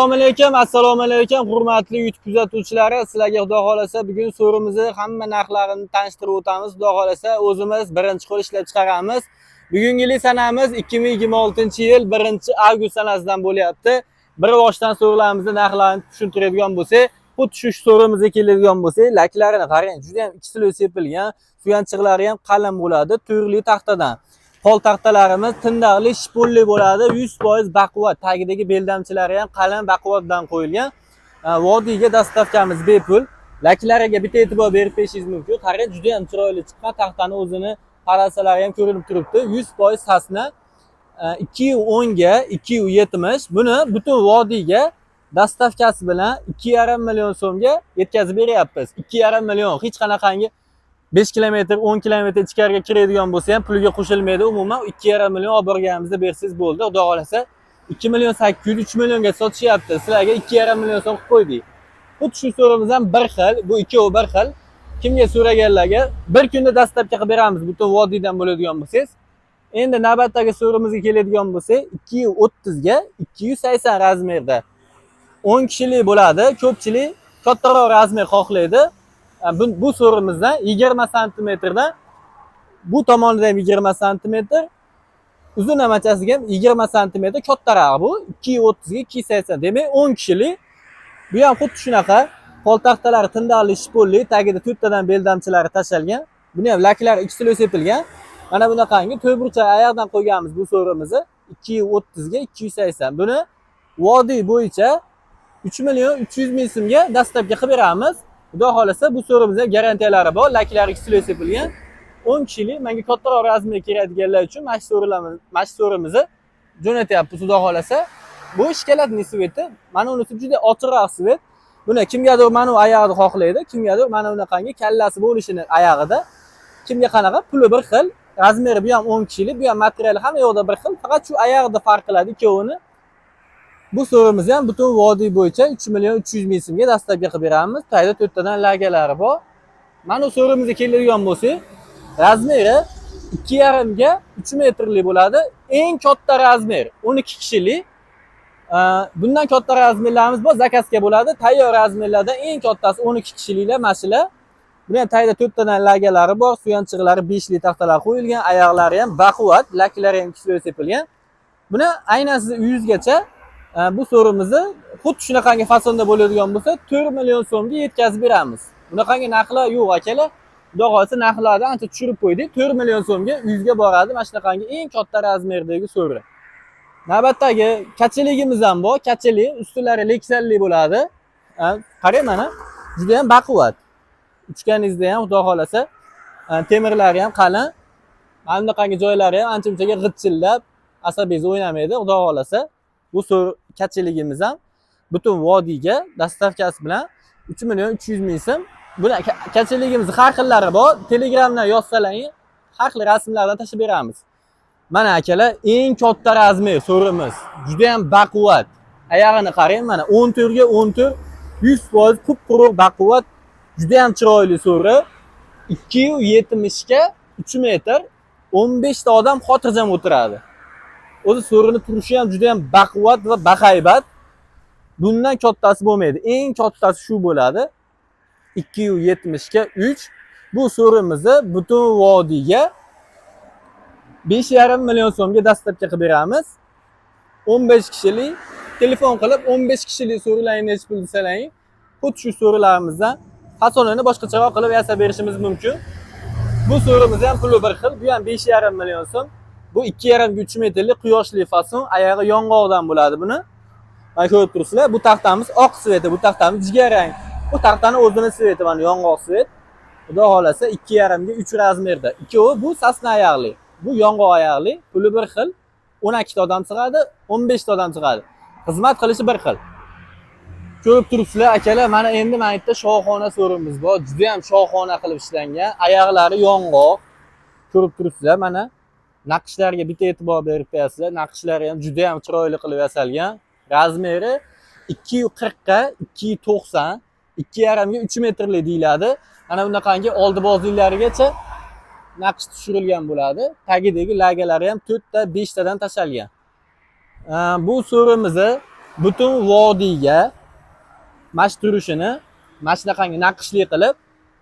Assalomu alaykum, hurmatli YouTube kuzatuvchilari. Sizlarga Xudo xolasa bugun so'rimizni hamma narxlarini tanishtirib o'tamiz. Xudo xolasa o'zimiz birinchi qo'l ishlab chiqaramiz. Bugungi sanamiz 2026-yil 1-avgust sanasidan bo'lyapti. Bir boshdan so'rlarimizni narxlarini tushuntiradigan bo'lsak, xuddi shu so'rimizga keladigan bo'lsak, laklarini qarang, juda ham ikkisilo sepilgan, suyanchiqlari ham qalin bo'ladi, turli taxtadan. Pol taxtalarimiz tindaqli, shipolli bo'ladi, 100% baquvvat. Tagidagi beldamchilari ham qalin baquvvatdan qo'yilgan. Vodiyga dastavkamiz bepul. Laklariga bitta e'tibor berib berishingiz mumkin. Qarang, juda ham chiroyli chiqqan, taxtani o'zini palasalari ham ko'rinib turibdi. 100% sasna 210 ga 270. Buni butun vodiyga dastavkasi bilan 2,5 million so'mga yetkazib beryapmiz. 2,5 million hech qanaqangi 5 kilometr, 10 kilometr ichkariga kiradigan bo'lsa ham puliga qo'shilmaydi. Umuman 2,5 million olib borganimizda bersangiz bo'ldi. Xudo xolasa 2 million 800, 3 millionga sotishyapti. Sizlarga 2,5 million so'm qilib qo'ydik. Xuddi shu so'rimiz ham bir xil, bu ikkovi bir xil. Kimga so'raganlarga bir kunda dastavka qilib beramiz, butun vodiydan bo'ladigan bo'lsangiz. Endi navbatdagi so'rimizga keladigan bo'lsak, 230 ga 280 razmerda 10 kishilik bo'ladi. Ko'pchilik kattaroq razmer xohlaydi. Bu so'rimizdan 20 santimetrdan bu tomonida ham 20 santimetr, uzunamachasiga ham 20 santimetr kattaroq bu. 230 ga 280. Demak 10 kishilik. Bu ham xuddi shunaqa. Pol taxtalari tindaqli, shipolli, tagida to'rttadan beldamchilari tashalgan. Buni ham laklari ikkisilo sepilgan. Mana bunaqangi to'rtburchak oyoqdan qo'yganmiz bu so'rimizni 230 ga 280. Buni vodiy bo'yicha 3 million 300 ming so'mga dastavka qilib beramiz. Xudo xolasa bu so'rimizda garantiyalari bor, laklari ikkisilo sepilgan. 10 kishilik, menga kattaroq razmer kerakdiganlar uchun mana shu so'rimizni jo'natyapmiz. Xudo xolasa bu ishkalatni sveti, mana unisi juda ochiqroq svet. Buni kimgadir mana bu oyog'ini xohlaydi, kimgadir mana bunaqangi kallasi bo'lishini oyog'ida. Kimga qanaqa puli bir xil, razmeri bu ham 10 kishilik, bu ham materiali hamma yoqda bir xil, faqat shu oyog'ida farq qiladi ikkovini. Bu so'rimizni ham butun vodiy bo'yicha 3 million 300 ming so'mga dastavka qilib beramiz. Tayda to'rttadan lagalari bor. Mana bu so'rimizga keladigan bo'lsak, razmeri 2,5 ga 3 metrlik bo'ladi. Eng katta razmer 12 kishilik. Bundan katta razmerlarimiz bor, zakazga bo'ladi. Tayyor razmerlardan eng kattasi 12 kishiliklar mashina. Buni ham tayda to'rttadan lagalari bor, suyanchiqlari 5 li taxtalar qo'yilgan, oyoqlari ham baquvvat, laklari ham ikkisilo sepilgan. Buni aynasi 100 gacha bu so'rimizni xuddi shunaqangi fasonda bo'ladigan bo'lsa 4 million so'mga yetkazib beramiz. Bunaqangi narxlar yo'q akalar. Xudo xolasa narxlarni ancha tushirib qo'ydik. 4 million so'mga 100 ga boradi mana shunaqangi eng katta razmerdagi so'ri. Navbatdagi kachiligimiz ham bor. Kachilik ustunlari leksanli bo'ladi. Qarang mana, juda ham baquvvat. Uchganingizda ham Xudo xolasa temirlari ham qalin. Mana bunaqangi joylari ham ancha-munchaga g'itchillab, asabingiz o'ynamaydi. Xudo xolasa bu kachiligimiz ham butun vodiyga dastavkasi bilan 3 million 300 ming so'm. Buni kachiligimiz har xillari bor. Telegramdan yozsalaring, har xil rasmlardan tashib beramiz. Mana akalar, eng katta razmer so'rimiz. Juda ham baquvvat. Oyog'ini qarang, mana 14 ga 14, 100% qup-quruq baquvvat, juda ham chiroyli so'ri. 270 ga 3 metr, 15 ta odam xotirjam o'tiradi. O'zi so'rini turishi ham juda ham baquvvat va bahaybat. Bundan kattasi bo'lmaydi. Eng kattasi shu bo'ladi. 270 ga 3. Bu so'rimizni butun vodiyga 5,5 million so'mga dastavka qilib beramiz. 15 kishilik telefon qilib 15 kishilik so'rilarni necha pul desalang, xuddi shu so'rilarimizdan fasonini boshqacharoq qilib yasab berishimiz mumkin. Bu so'rimiz ham puli bir xil. Bu ham 5,5 million so'm. Bu 2,5 ga 3 metrlik quyoshli fason, oyog'i yong'oqdan bo'ladi buni. Mana ko'rib turibsizlar, bu taxtamiz oq sveti, bu taxtamiz jigarrang. Bu taxtani o'zini sveti mana yong'oq svet. Xudo xolasa 2,5 ga 3 razmerda. Ikkovi bu sasna oyoqli, bu yong'oq oyoqli, puli bir xil. 12 ta odam sig'adi, 15 ta odam sig'adi. Xizmat qilishi bir xil. Ko'rib turibsizlar akalar, mana endi men yerda shohona so'rimiz bor. Juda ham shohona qilib ishlangan. Oyoqlari yong'oq. Ko'rib turibsizlar, mana naqshlarga bitta e'tibor berib qo'yasizlar. Naqshlari ham juda ham chiroyli qilib yasalgan. Razmeri 240 ga 290, 2,5 ga 3 metrli deyiladi. Mana bunaqangi oldi bozilarigacha naqsh tushirilgan bo'ladi. Tagidagi lagalari ham 4 ta 5 tadan tashalgan. Bu so'rimizni butun vodiyga mash turishini mana shunaqangi naqshli qilib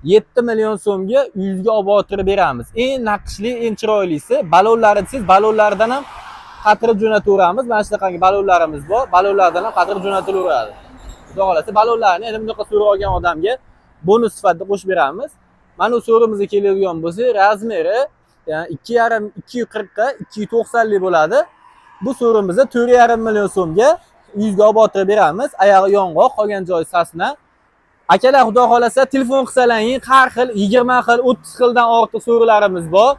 7 million so'mga uyingizga olib o'tirib beramiz. Eng naqshli, eng chiroylisi balonlari siz balonlardan ham qatirib jo'nataveramiz. Mana shunaqangi balonlarimiz bor. Balonlardan ham qatirib jo'natilaveradi. Xudo xolasa balonlarni endi bunaqa so'ra olgan odamga bonus sifatida qo'shib beramiz. Mana bu so'rimizga keladigan bo'lsa, razmeri yani 2,5 240 ga 290 lik bo'ladi. Bu so'rimizda 4,5 million so'mga uyingizga olib o'tirib beramiz. Oyog'i yong'oq, qolgan joyi sasna. Akalar, xudo xolasa telefon qilsalaring, har xil 20 xil, 30 xildan ortiq so'rilarimiz bor.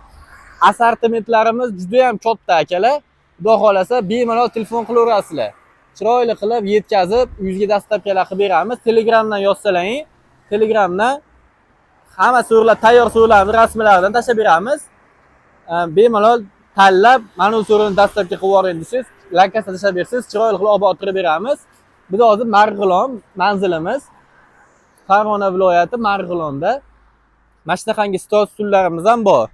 Assortimentlarimiz juda ham katta akalar. Xudo xolasa bemalol telefon qilaverasizlar. Chiroyli qilib yetkazib, uyingizga dastlabkilar qilib beramiz. Telegramdan yozsalaring, Telegramdan hamma so'rlar, tayyor so'rlarni rasmlaridan tashlab beramiz. Bemalol tanlab, mana bu so'rini dastlabki qilib yuboring desiz, lankasini tashlab bersiz, chiroyli qilib olib o'tirib beramiz. Biz hozir Marg'ilon manzilimiz. Farg'ona viloyati Marg'ilonda. Mana shunaqangi stol stullarimiz ham bor.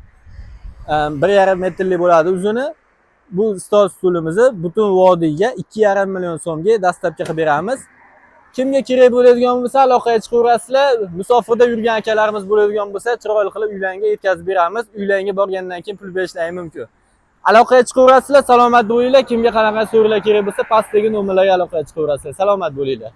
1,5 metrlik bo'ladi uzuni. Bu stol stulimizni butun vodiyga 2,5 million so'mga dastlabki qilib beramiz. Kimga kerak bo'ladigan bo'lsa aloqaga chiqaverasizlar. Musofirda yurgan akalarimiz bo'ladigan bo'lsa, chiroyli qilib uylarga yetkazib beramiz. Uylarga borgandan keyin pul berishlari mumkin. Aloqaga chiqaverasizlar, salomat bo'linglar. Kimga qanaqa so'rlar kerak bo'lsa, pastdagi nomerlarga aloqaga chiqaverasizlar. Salomat bo'linglar.